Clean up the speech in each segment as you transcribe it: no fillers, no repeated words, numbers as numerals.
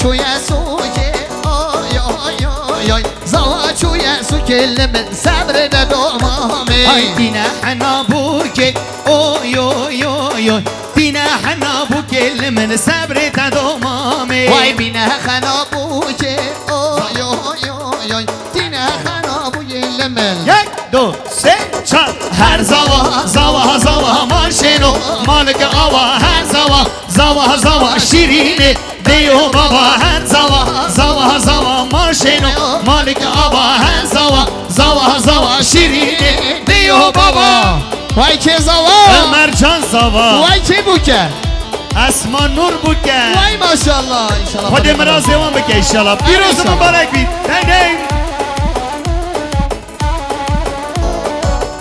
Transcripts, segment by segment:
çuya suke oy oy oy oy Zava çuya suke من صبر دومامي هاي دينا حنا بوكي اوي اوي اوي اوي دينا حنا بوكي من صبر دومامي Vay bine خنابوچه oy oy oy oy Dine خنابوچه من یک دو سه چار هر زوا زوا زوا ماشینو مالک آوا هر زوا زوا زوا شیرینه دیو بابا هر زوا زوا زوا ماشینو مالک آوا هر زوا زوا زوا شیرینه دیو بابا Vay ke zava مرجان زوا Vay ke buke اسمان نور بوکه Vay maşallah inşallah خود مراز دیوان بکه انشالله پیروز مبارک بید نه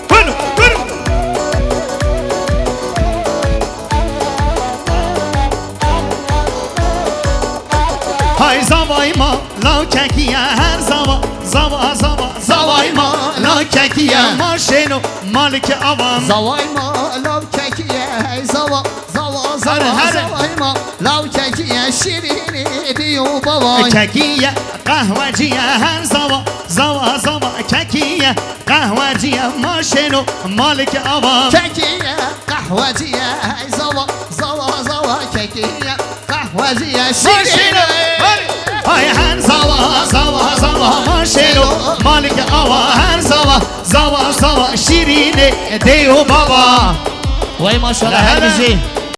برو برو های زوای ما لاککیه هر زوا زوا زوا زوای ما لاککیه ماشینو مالک آوام Zavay ma lav kekiye hey zava Zava zava Hadi. zavay ma lav kekiye şirini diyor baba ککیه قهوجیه هر زوا زوا زوا ککیه قهوجیه ماشینو مالک آوام Kekiye kahveciye hey zava Zava zava kekiye kahveciye şirini های هر زوا زوا زوا ماشینو مالک آوا هر زوا زوا زوا شیرینه دیو بابا Vay maşallah Hele. her bizi